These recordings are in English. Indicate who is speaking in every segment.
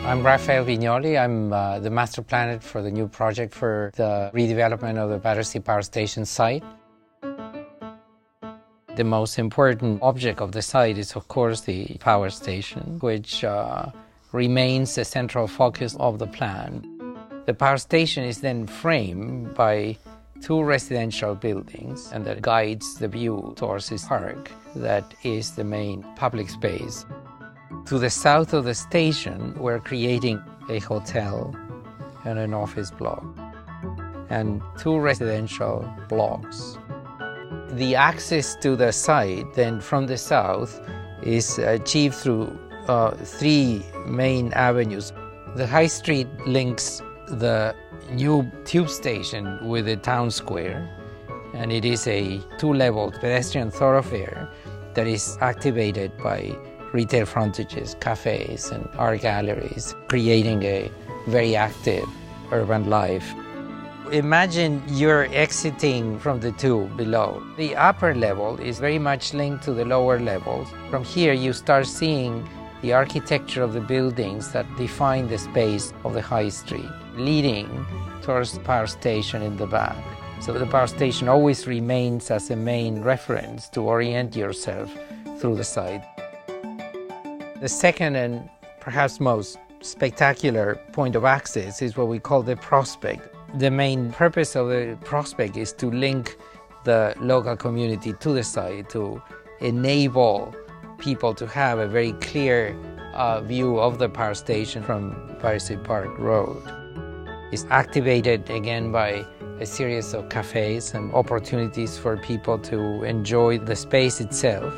Speaker 1: I'm Rafael Vignoli. I'm the master planner for the new project for the redevelopment of the Battersea Power Station site. The most important object of the site is, of course, the power station, which remains the central focus of the plan. The power station is then framed by two residential buildings, and that guides the view towards this park that is the main public space. To the south of the station, we're creating a hotel and an office block and two residential blocks. The access to the site then from the south is achieved through three main avenues. The High Street links the new tube station with the town square, and it is a two-level pedestrian thoroughfare that is activated by retail frontages, cafes, and art galleries, creating a very active urban life. Imagine you're exiting from the tube below. The upper level is very much linked to the lower levels. From here, you start seeing the architecture of the buildings that define the space of the high street, leading towards the power station in the back. So the power station always remains as a main reference to orient yourself through the site. The second and perhaps most spectacular point of access is what we call the prospect. The main purpose of the prospect is to link the local community to the site, to enable people to have a very clear view of the power station from Battersea Park Road. It's activated again by a series of cafes and opportunities for people to enjoy the space itself.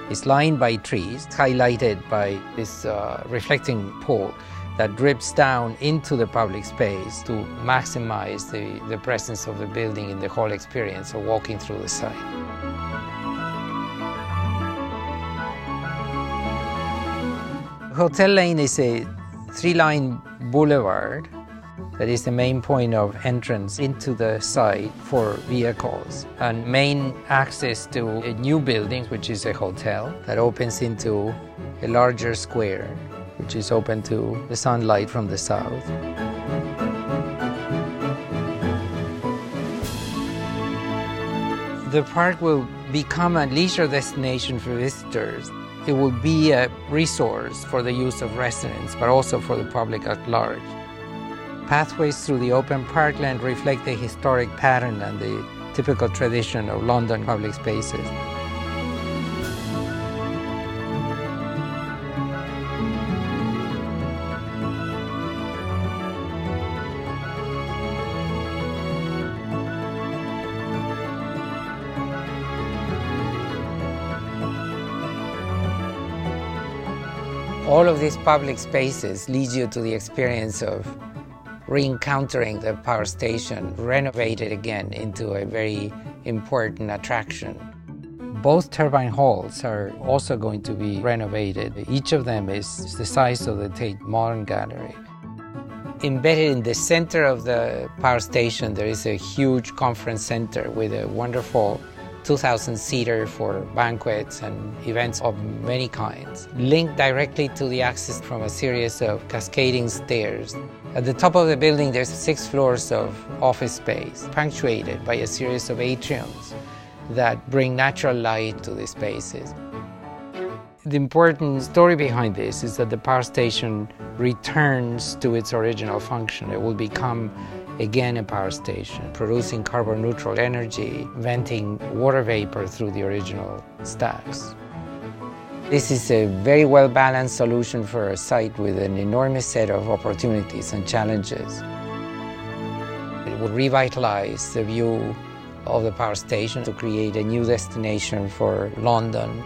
Speaker 1: It's lined by trees, highlighted by this reflecting pool that drips down into the public space to maximize the presence of the building in the whole experience of walking through the site. Hotel Lane is a three-line boulevard that is the main point of entrance into the site for vehicles, and main access to a new building, which is a hotel that opens into a larger square, which is open to the sunlight from the south. The park will become a leisure destination for visitors. It will be a resource for the use of residents, but also for the public at large. Pathways through the open parkland reflect the historic pattern and the typical tradition of London public spaces. All of these public spaces lead you to the experience of re-encountering the power station, renovated again into a very important attraction. Both turbine halls are also going to be renovated. Each of them is the size of the Tate Modern Gallery. Embedded in the center of the power station, there is a huge conference center with a wonderful 2,000-seater for banquets and events of many kinds, linked directly to the access from a series of cascading stairs. At the top of the building, there's 6 floors of office space, punctuated by a series of atriums that bring natural light to the spaces. The important story behind this is that the power station returns to its original function. It will become again a power station, producing carbon-neutral energy, venting water vapor through the original stacks. This is a very well-balanced solution for a site with an enormous set of opportunities and challenges. It will revitalize the view of the power station to create a new destination for London.